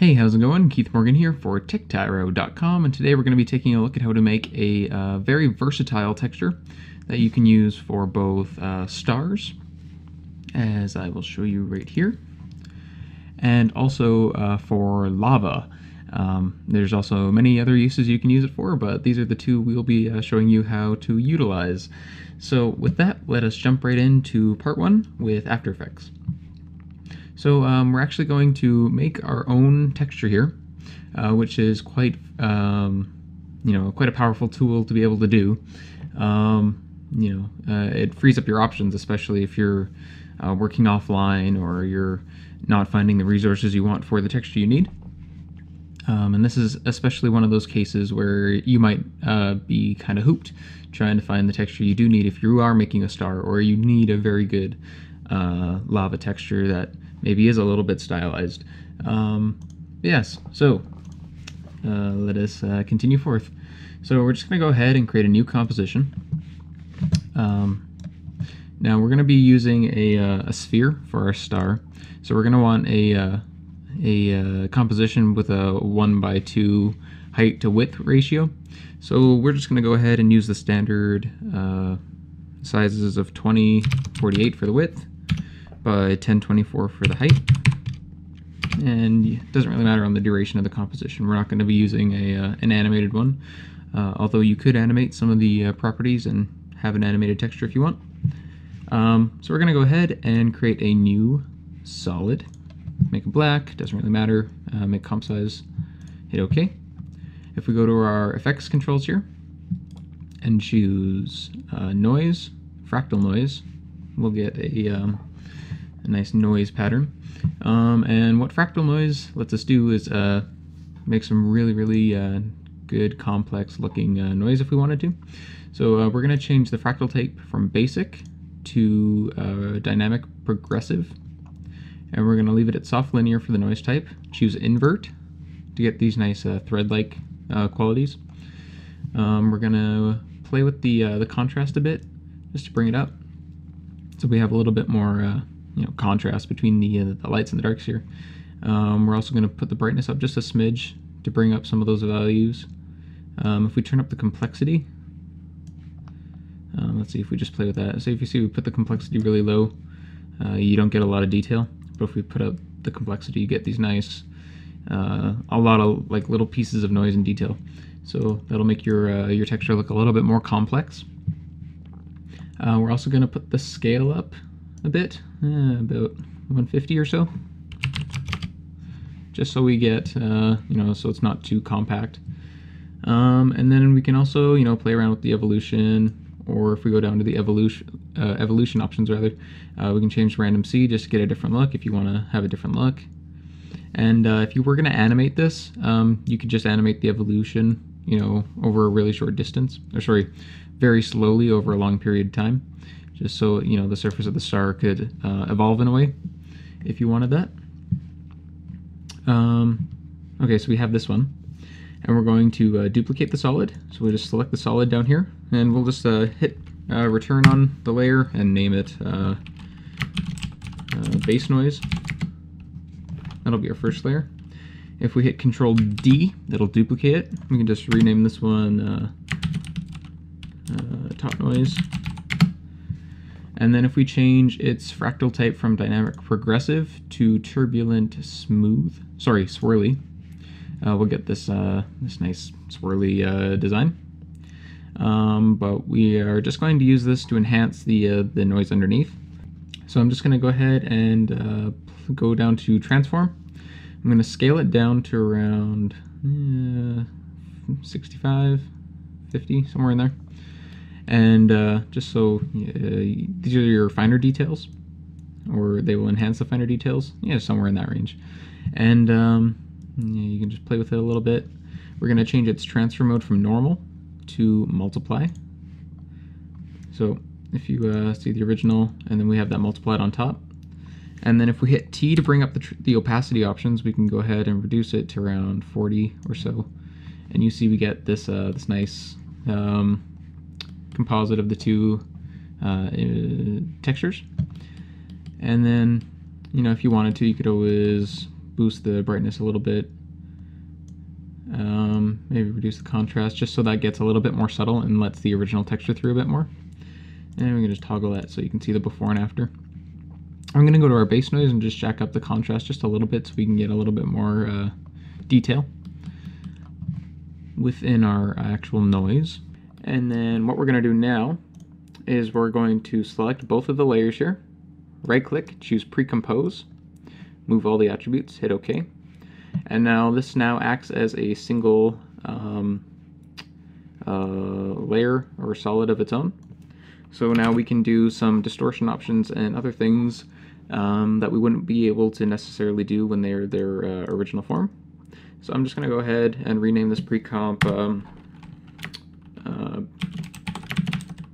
Hey, how's it going? Keith Morgan here for TechTyro.com, and today we're going to be taking a look at how to make a very versatile texture that you can use for both stars, as I will show you right here, and also for lava. There's also many other uses you can use it for, but these are the two we'll be showing you how to utilize. So with that, let us jump right into part one with After Effects. So we're actually going to make our own texture here, which is quite, quite a powerful tool to be able to do. It frees up your options, especially if you're working offline or you're not finding the resources you want for the texture you need. And this is especially one of those cases where you might be kind of hooped trying to find the texture you do need if you are making a star, or you need a very good lava texture that maybe is a little bit stylized. Yes, so let us continue forth. So we're just going to go ahead and create a new composition. Now we're going to be using a sphere for our star. So we're going to want a composition with a 1:2 height to width ratio. So we're just going to go ahead and use the standard sizes of 2048 for the width by 1024 for the height, and it doesn't really matter on the duration of the composition. We're not going to be using an animated one, although you could animate some of the properties and have an animated texture if you want. So we're going to go ahead and create a new solid, make it black, doesn't really matter, make comp size, hit OK. If we go to our effects controls here and choose noise, fractal noise, we'll get a nice noise pattern. And what fractal noise lets us do is make some really good complex looking noise if we wanted to. So we're going to change the fractal type from basic to dynamic progressive, and we're going to leave it at soft linear for the noise type. Choose invert to get these nice thread-like qualities. We're going to play with the contrast a bit just to bring it up, so we have a little bit more contrast between the lights and the darks here. We're also going to put the brightness up just a smidge to bring up some of those values. If we turn up the complexity, let's see if we just play with that. So if you see we put the complexity really low, you don't get a lot of detail. But if we put up the complexity, you get these nice, a lot of like little pieces of noise and detail. So that'll make your texture look a little bit more complex. We're also going to put the scale up a bit, about 150 or so, just so we get, so it's not too compact. And then we can also, play around with the evolution, or if we go down to the evolution options rather, we can change random C just to get a different look if you want to have a different look. And if you were going to animate this, you could just animate the evolution, over a really short distance, or sorry, very slowly over a long period of time, just so the surface of the star could evolve in a way if you wanted that. Okay, so we have this one, and we're going to duplicate the solid. So we'll just select the solid down here, and we'll just hit return on the layer and name it base noise. That'll be our first layer. If we hit Control D, that'll duplicate it. We can just rename this one top noise. And then if we change its fractal type from dynamic progressive to turbulent swirly, we'll get this this nice swirly design. But we are just going to use this to enhance the noise underneath. So I'm just going to go ahead and go down to transform. I'm going to scale it down to around 65, 50, somewhere in there. And just so these are your finer details, or they will enhance the finer details. Yeah, somewhere in that range. And you can just play with it a little bit. We're going to change its transfer mode from normal to multiply. So if you see the original, and then we have that multiplied on top. And then if we hit T to bring up the opacity options, we can go ahead and reduce it to around 40 or so. And you see we get this this nice composite of the two textures. And then, if you wanted to, you could always boost the brightness a little bit. Maybe reduce the contrast just so that gets a little bit more subtle and lets the original texture through a bit more. And we can just toggle that so you can see the before and after. I'm going to go to our base noise and just jack up the contrast just a little bit so we can get a little bit more detail within our actual noise. And then what we're going to do now is we're going to select both of the layers here, right click, choose pre-compose, move all the attributes, hit OK. And now this now acts as a single layer or solid of its own. So now we can do some distortion options and other things that we wouldn't be able to necessarily do when they're their original form. So I'm just going to go ahead and rename this pre-comp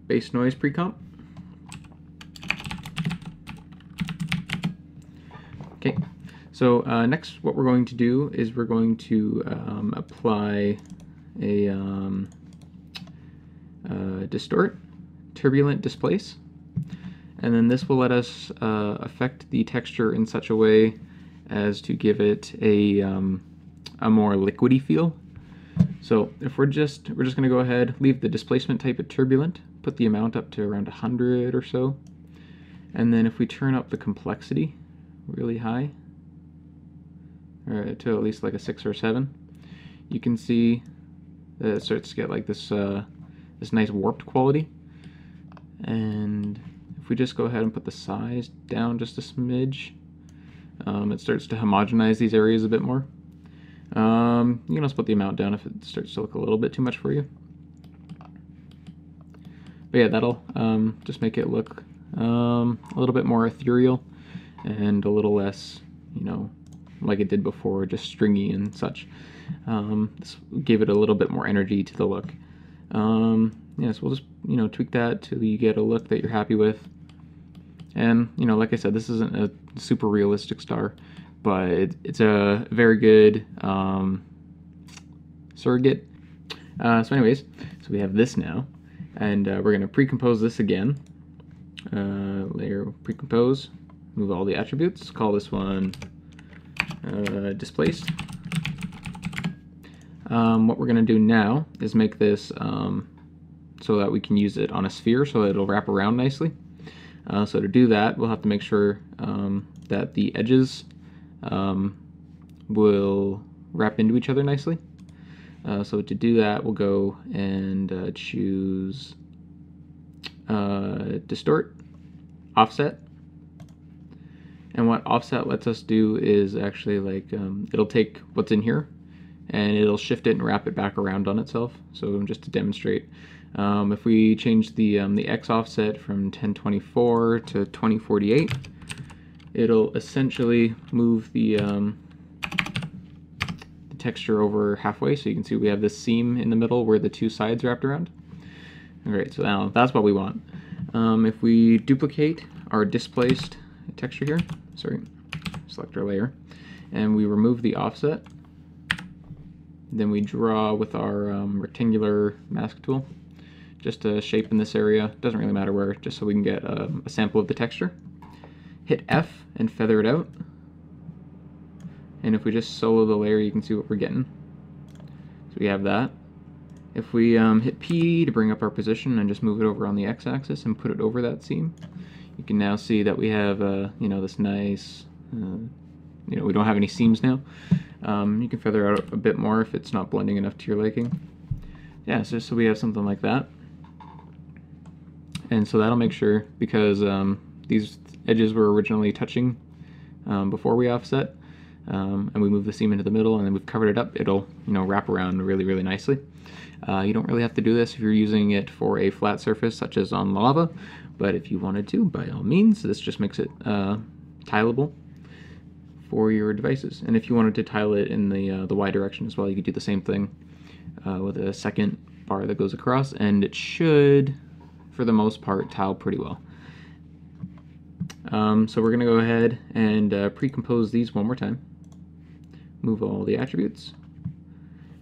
base noise pre-comp. Okay, so next what we're going to do is we're going to apply a distort, turbulent, displace, and then this will let us affect the texture in such a way as to give it a more liquidy feel. So if we're just going to go ahead, leave the displacement type at turbulent, put the amount up to around 100 or so, and then if we turn up the complexity really high, or to at least like a 6 or 7, you can see that it starts to get like this this nice warped quality. And if we just go ahead and put the size down just a smidge, it starts to homogenize these areas a bit more. You can also put the amount down if it starts to look a little bit too much for you. But yeah, that'll just make it look a little bit more ethereal and a little less, you know, like it did before, just stringy and such. This gave it a little bit more energy to the look. Yeah, so we'll just, you know, tweak that till you get a look that you're happy with. And, you know, like I said, this isn't a super realistic star, but it's a very good surrogate. So anyways, so we have this now, and we're going to pre-compose this again. Layer pre-compose, move all the attributes, call this one Displaced. What we're going to do now is make this so that we can use it on a sphere so that it'll wrap around nicely. So to do that, we'll have to make sure that the edges will wrap into each other nicely. So to do that, we'll go and choose Distort Offset. And what offset lets us do is actually like it'll take what's in here and it'll shift it and wrap it back around on itself. So just to demonstrate, if we change the X offset from 1024 to 2048, it'll essentially move the texture over halfway. So you can see we have this seam in the middle where the two sides wrapped around. Alright, so now that's what we want. If we duplicate our displaced texture here, select our layer, and we remove the offset, then we draw with our rectangular mask tool just to shape in this area, doesn't really matter where, just so we can get a sample of the texture. Hit F and feather it out, and if we just solo the layer, you can see what we're getting. So we have that. If we hit P to bring up our position and just move it over on the x-axis and put it over that seam, you can now see that we have you know, this nice, you know, we don't have any seams now. You can feather out a bit more if it's not blending enough to your liking. Yeah, so we have something like that. And so that'll make sure, because these edges were originally touching before we offset, and we move the seam into the middle and then we've covered it up, it'll, you know, wrap around really, really nicely. You don't really have to do this if you're using it for a flat surface such as on lava, but if you wanted to, by all means, this just makes it tileable for your devices. And if you wanted to tile it in the Y direction as well, you could do the same thing with a second bar that goes across, and it should, for the most part, tile pretty well. So we're going to go ahead and pre-compose these one more time. Move all the attributes.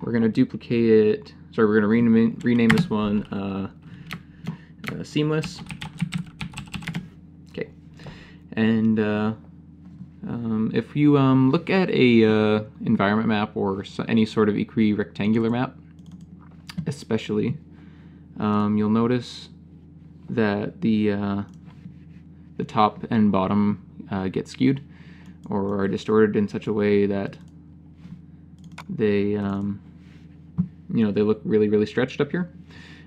We're going to duplicate it. Sorry, we're going to rename this one Seamless. Okay, and If you look at a environment map or any sort of equi-rectangular map, especially, you'll notice that the top and bottom get skewed or are distorted in such a way that they they look really stretched up here.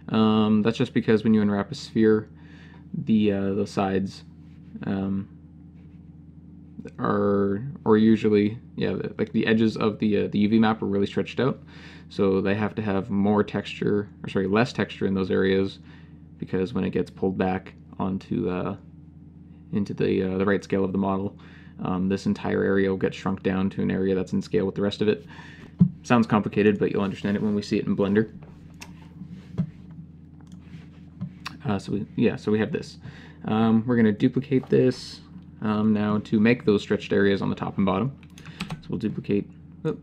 That's just because when you unwrap a sphere, the sides are usually, like the edges of the UV map are really stretched out, so they have to have more texture, or sorry, less texture in those areas, because when it gets pulled back onto into the right scale of the model, this entire area will get shrunk down to an area that's in scale with the rest of it. Sounds complicated, but you'll understand it when we see it in Blender. So we have this. We're going to duplicate this now to make those stretched areas on the top and bottom. So we'll duplicate. We'll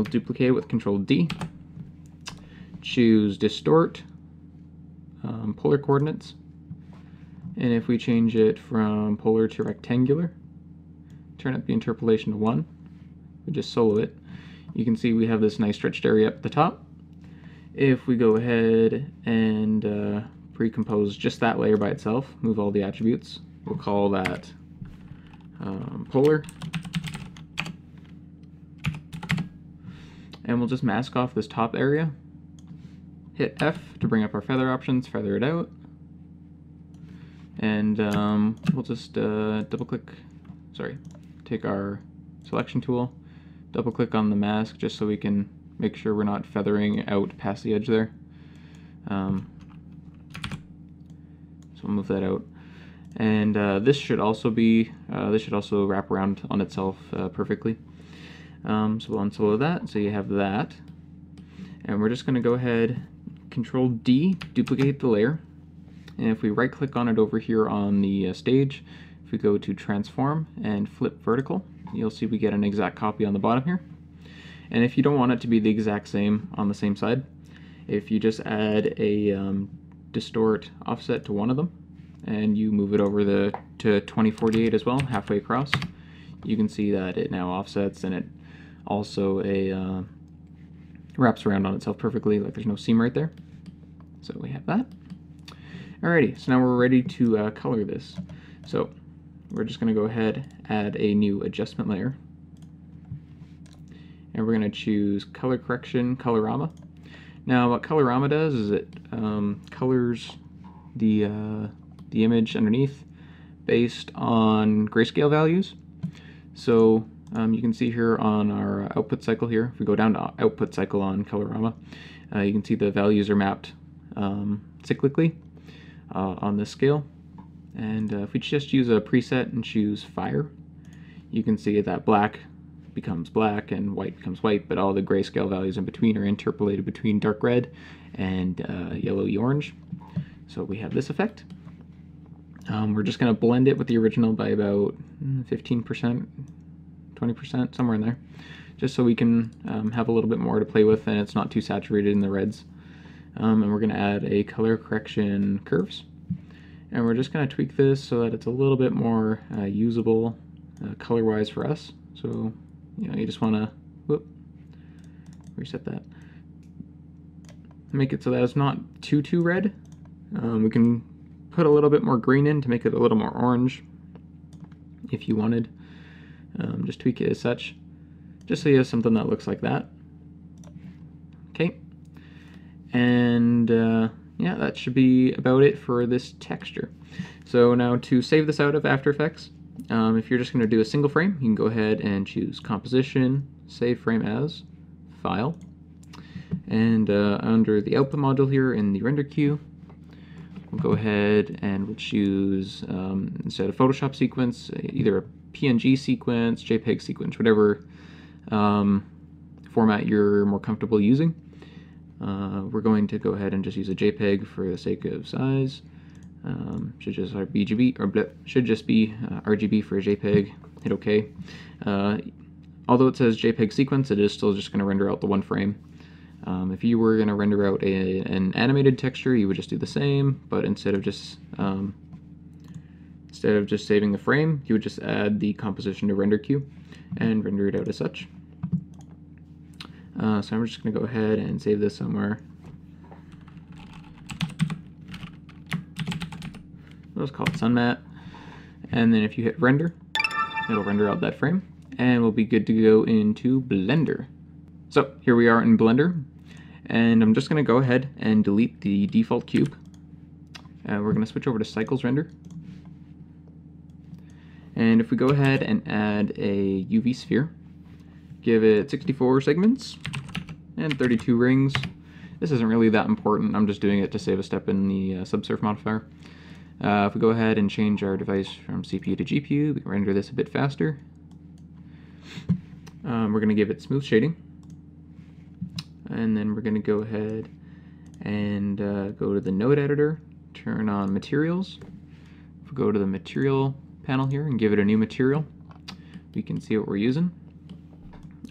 duplicate it with Control D. Choose Distort, Polar Coordinates, and if we change it from polar to rectangular, turn up the interpolation to 1. We just solo it. You can see we have this nice stretched area up at the top. If we go ahead and pre-compose just that layer by itself, move all the attributes, we'll call that polar. And we'll just mask off this top area. Hit F to bring up our feather options, feather it out. And we'll just take our selection tool, double click on the mask just so we can make sure we're not feathering out past the edge there. So we'll move that out. And this should also wrap around on itself perfectly. So we'll unsolo that, so you have that. And we're just going to go ahead, Control D, duplicate the layer. And if we right click on it over here on the stage, if we go to Transform and Flip Vertical, you'll see we get an exact copy on the bottom here. And if you don't want it to be the exact same on the same side, if you just add a Distort Offset to one of them, and you move it over to 2048 as well, halfway across, you can see that it now offsets, and it also wraps around on itself perfectly, like there's no seam right there. So we have that. Alrighty, so now we're ready to color this. So we're just going to go ahead, add a new adjustment layer, and we're going to choose Color Correction, Colorama. Now what Colorama does is it colors the image underneath based on grayscale values. So you can see here on our output cycle here, if we go down to output cycle on Colorama, you can see the values are mapped cyclically on this scale. And if we just use a preset and choose Fire, you can see that black becomes black and white becomes white, but all the grayscale values in between are interpolated between dark red and yellowy orange. So we have this effect. We're just going to blend it with the original by about 15%, 20%, somewhere in there, just so we can have a little bit more to play with and it's not too saturated in the reds. And we're going to add a color correction curves. And we're just going to tweak this so that it's a little bit more usable color-wise for us. So, you just want to reset that. Make it so that it's not too red. We can put a little bit more green in to make it a little more orange if you wanted. Just tweak it as such, just so you have something that looks like that. Okay. And yeah, that should be about it for this texture. So now to save this out of After Effects, if you're just going to do a single frame, you can go ahead and choose Composition, Save Frame As, File, and under the output module here in the render queue, we'll go ahead and we'll choose, instead of Photoshop sequence, either a PNG sequence, JPEG sequence, whatever format you're more comfortable using. We're going to go ahead and just use a JPEG for the sake of size. Should just be RGB for a JPEG. Hit OK. Although it says JPEG sequence, it is still just going to render out the one frame. If you were going to render out an animated texture, you would just do the same, but instead of just Instead of just saving the frame, you would just add the composition to render queue and render it out as such. So I'm just going to go ahead and save this somewhere. Let's call it Sunmat. And then if you hit render, it'll render out that frame, and we'll be good to go into Blender. So here we are in Blender, and I'm just going to go ahead and delete the default cube. We're going to switch over to Cycles Render. And if we go ahead and add a UV sphere, give it 64 segments and 32 rings. This isn't really that important, I'm just doing it to save a step in the subsurf modifier. If we go ahead and change our device from CPU to GPU, we can render this a bit faster. We're going to give it smooth shading. And then we're going to go ahead and go to the node editor, turn on materials. If we go to the material panel here and give it a new material, we can see what we're using.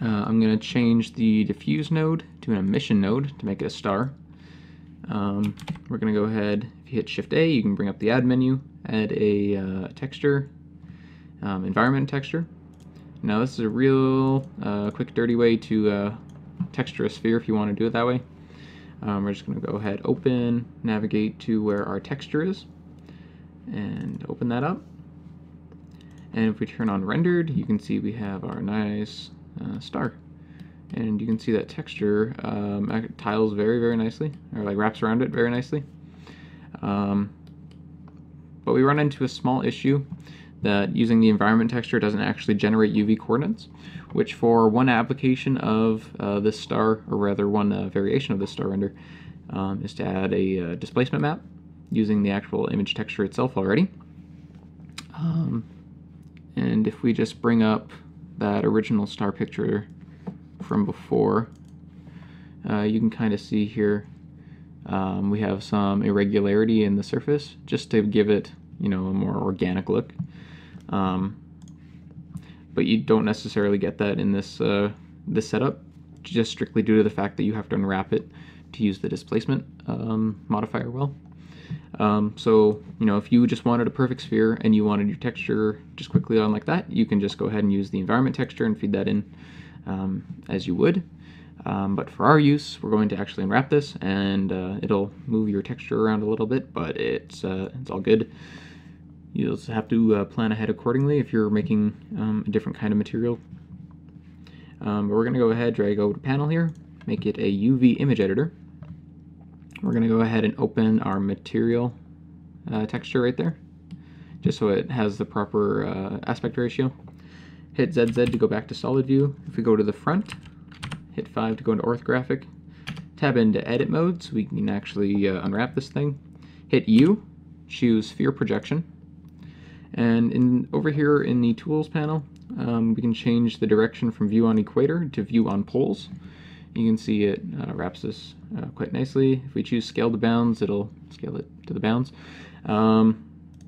I'm going to change the diffuse node to an emission node to make it a star. We're going to go ahead, if you hit Shift A, you can bring up the add menu, add a texture, environment texture. Now this is a real quick dirty way to texture a sphere if you want to do it that way. We're just going to go ahead, open, navigate to where our texture is, and open that up. And if we turn on rendered, you can see we have our nice star. And you can see that texture tiles very, very nicely, or like wraps around it very nicely. But we run into a small issue that using the environment texture doesn't actually generate UV coordinates, which for one application of this star, or rather one variation of this star render, is to add a displacement map using the actual image texture itself already. And if we just bring up that original star picture from before, you can kind of see here we have some irregularity in the surface just to give it, you know, a more organic look. But you don't necessarily get that in this this setup, just strictly due to the fact that you have to unwrap it to use the displacement modifier well. So, you know, if you just wanted a perfect sphere and you wanted your texture just quickly on like that, you can just go ahead and use the environment texture and feed that in as you would. But for our use, we're going to actually unwrap this, and it'll move your texture around a little bit, but it's all good. You'll just have to plan ahead accordingly if you're making a different kind of material. But we're going to go ahead, drag over to panel here, make it a UV image editor. We're going to go ahead and open our material texture right there, just so it has the proper aspect ratio. Hit ZZ to go back to solid view. If we go to the front, hit 5 to go into orthographic, tab into edit mode so we can actually unwrap this thing. Hit U, choose sphere projection, and over here in the tools panel, we can change the direction from view on equator to view on poles. You can see it wraps this quite nicely. If we choose scale to bounds, it'll scale it to the bounds. And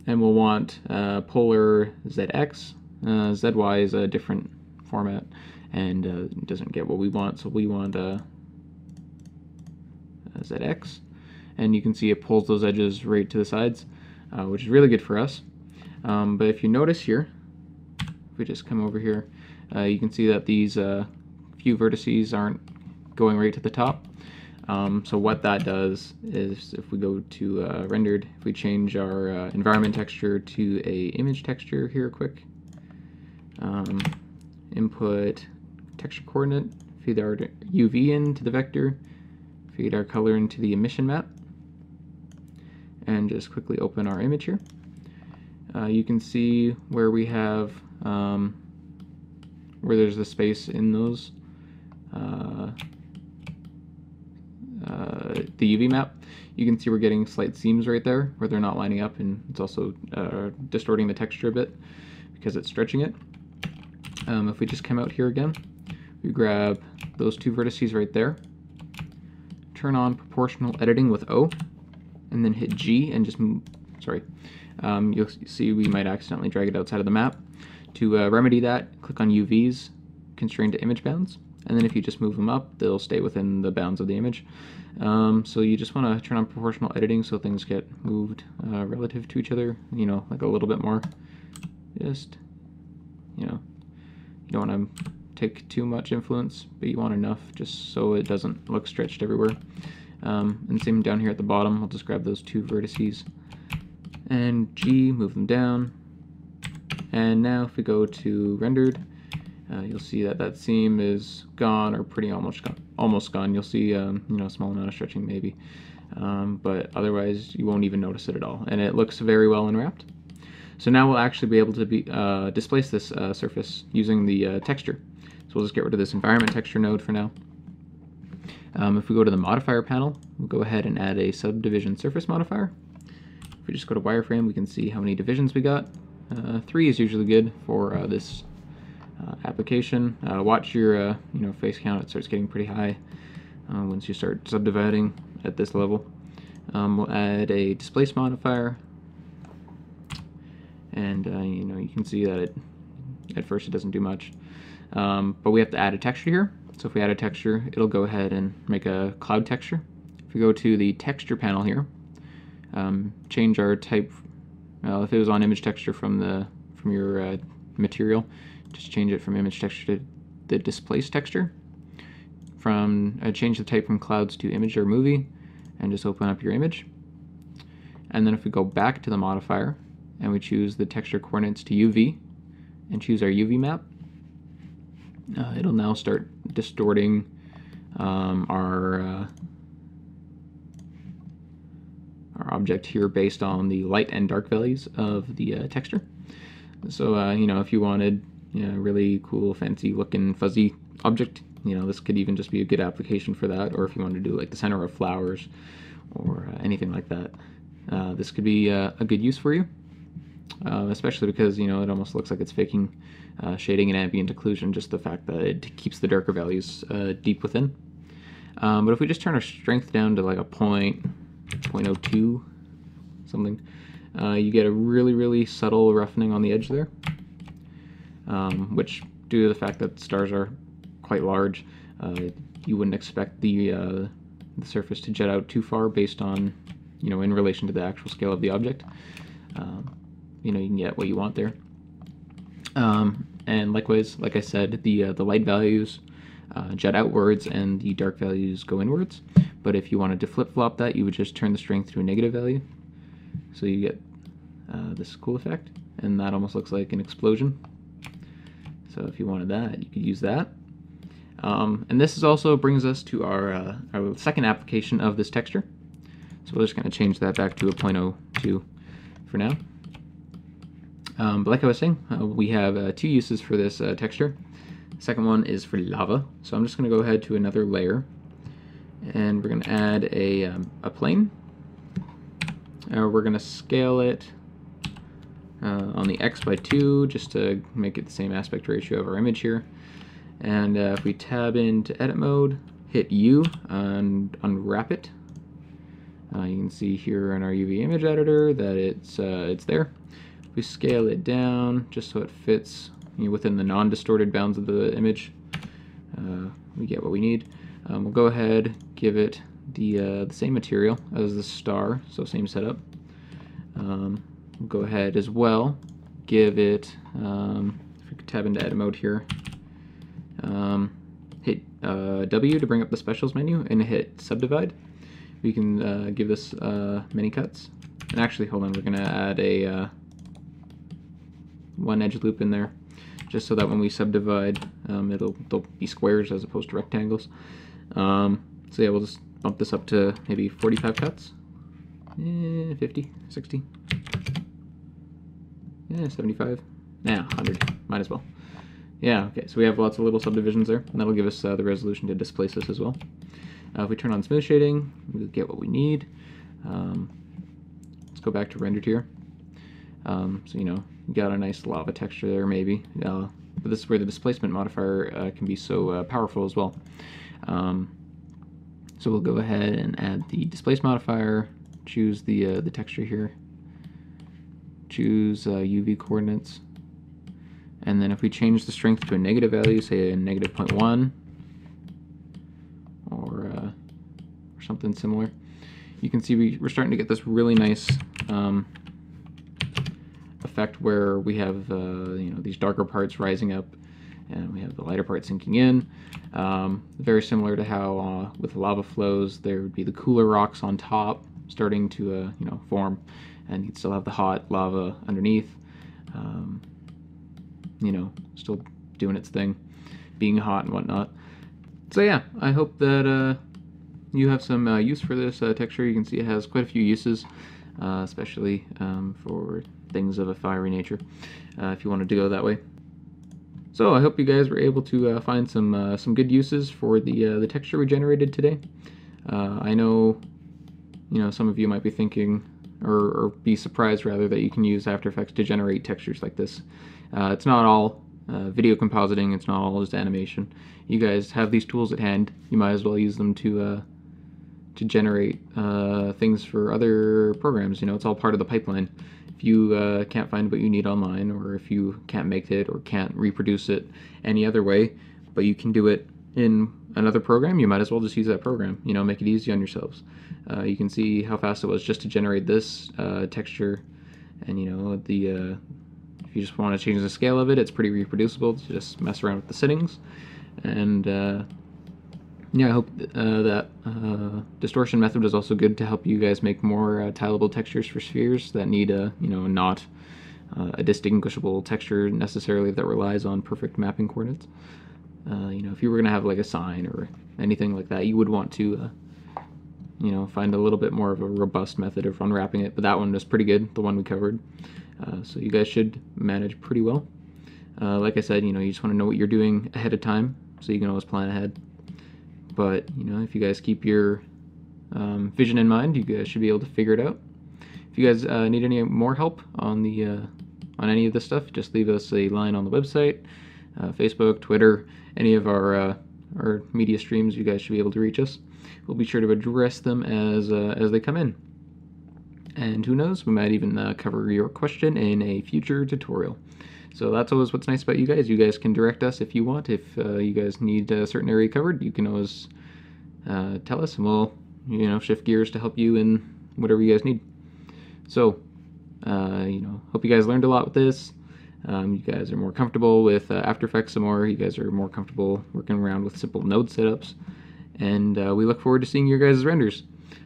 we'll want polar ZX. ZY is a different format and it doesn't get what we want, so we want ZX. And you can see it pulls those edges right to the sides, which is really good for us. But if you notice here, if we just come over here, you can see that these few vertices aren't going right to the top. So what that does is, if we go to rendered, if we change our environment texture to a image texture here quick, input texture coordinate, feed our UV into the vector, feed our color into the emission map, and just quickly open our image here. You can see where we have where there's the space in those the UV map. You can see we're getting slight seams right there where they're not lining up, and it's also distorting the texture a bit because it's stretching it. If we just come out here again, we grab those two vertices right there, turn on proportional editing with O, and then hit G and just move, sorry, you'll see we might accidentally drag it outside of the map. To remedy that, click on UVs, constrain to image bounds, and then if you just move them up, they'll stay within the bounds of the image. So you just want to turn on proportional editing so things get moved relative to each other, you know, like a little bit more. Just, you know, you don't want to take too much influence, but you want enough just so it doesn't look stretched everywhere. And same down here at the bottom, I'll just grab those two vertices and G, move them down. And now if we go to rendered, you'll see that that seam is gone, or pretty almost gone. You'll see you know, a small amount of stretching maybe, but otherwise you won't even notice it at all, and it looks very well unwrapped. So now we'll actually be able to displace this surface using the texture. So we'll just get rid of this environment texture node for now. If we go to the modifier panel, we'll go ahead and add a subdivision surface modifier. If we just go to wireframe, we can see how many divisions we got. 3 is usually good for this application. Watch your you know, face count. It starts getting pretty high once you start subdividing at this level. We'll add a displace modifier, and you know, you can see that at first it doesn't do much, but we have to add a texture here. So if we add a texture, it'll go ahead and make a cloud texture. If we go to the texture panel here, change our type. If it was on image texture from your material, just change it from image texture to the displace texture. Change the type from clouds to image or movie, and just open up your image. And then if we go back to the modifier and we choose the texture coordinates to UV and choose our UV map, it'll now start distorting our object here based on the light and dark values of the texture. So you know, if you wanted, you know, really cool, fancy looking fuzzy object, you know, this could even just be a good application for that. Or if you want to do like the center of flowers or anything like that, this could be a good use for you, especially because, you know, it almost looks like it's faking shading and ambient occlusion, just the fact that it keeps the darker values deep within. But if we just turn our strength down to like a 0.02 something, you get a really subtle roughening on the edge there, which, due to the fact that stars are quite large, you wouldn't expect the surface to jet out too far based on, you know, in relation to the actual scale of the object. You know, you can get what you want there. And likewise, like I said, the light values jet outwards and the dark values go inwards. But if you wanted to flip-flop that, you would just turn the strength to a negative value. So you get this cool effect, and that almost looks like an explosion. So if you wanted that, you could use that. And this also brings us to our second application of this texture. So we're just going to change that back to a 0.02 for now. But like I was saying, we have 2 uses for this texture. The second one is for lava. So I'm just going to go ahead to another layer, and we're going to add a plane. We're going to scale it on the X by 2 just to make it the same aspect ratio of our image here. And if we tab into edit mode, hit U and unwrap it, you can see here in our UV image editor that it's there. If we scale it down just so it fits, you know, within the non-distorted bounds of the image, we get what we need. We'll go ahead, give it the same material as the star, so same setup. We'll go ahead as well, give it, if we could tab into edit mode here, hit W to bring up the specials menu and hit subdivide. We can give this many cuts. And actually, hold on, we're going to add a one edge loop in there, just so that when we subdivide, they'll be squares as opposed to rectangles. So yeah, we'll just bump this up to maybe 45 cuts, 50, 60, 75, 100, might as well. Yeah, okay, so we have lots of little subdivisions there, and that'll give us the resolution to displace this as well. If we turn on smooth shading, we get what we need. Let's go back to rendered here. So, you know, you got a nice lava texture there maybe, but this is where the displacement modifier can be so powerful as well. So we'll go ahead and add the displace modifier, choose the texture here, choose UV coordinates, and then if we change the strength to a negative value, say a negative 0.1, something similar. You can see we're starting to get this really nice effect where we have these darker parts rising up, and we have the lighter part sinking in. Very similar to how with lava flows there would be the cooler rocks on top starting to form, and you'd still have the hot lava underneath, still doing its thing, being hot and whatnot. So yeah, I hope that you have some use for this texture. You can see it has quite a few uses, especially for things of a fiery nature, if you wanted to go that way. So I hope you guys were able to find some good uses for the texture we generated today. I know some of you might be thinking, or be surprised rather, that you can use After Effects to generate textures like this. It's not all video compositing, it's not all just animation. You guys have these tools at hand. You might as well use them to generate things for other programs. It's all part of the pipeline. If you can't find what you need online, or if you can't make it or can't reproduce it any other way, but you can do it in another program, you might as well just use that program. Make it easy on yourselves. You can see how fast it was just to generate this texture, and if you just want to change the scale of it, it's pretty reproducible. Just mess around with the settings, and yeah, I hope that distortion method is also good to help you guys make more tileable textures for spheres that need not a distinguishable texture necessarily that relies on perfect mapping coordinates. If you were gonna have like a sign or anything like that, you would want to find a little bit more of a robust method of unwrapping it, but that one was pretty good, the one we covered. So you guys should manage pretty well. Like I said, you just want to know what you're doing ahead of time, so you can always plan ahead. But if you guys keep your vision in mind, you guys should be able to figure it out. If you guys need any more help on on any of this stuff, just leave us a line on the website, Facebook, Twitter, any of our media streams. You guys should be able to reach us. We'll be sure to address them as they come in. And who knows, we might even cover your question in a future tutorial. So that's always what's nice about you guys. You guys can direct us if you want. If you guys need a certain area covered, you can always tell us, and we'll shift gears to help you in whatever you guys need. So hope you guys learned a lot with this. You guys are more comfortable with After Effects some more. You guys are more comfortable working around with simple node setups, and we look forward to seeing your guys' renders.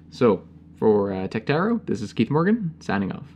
So for Tech Tarot, this is Keith Morgan signing off.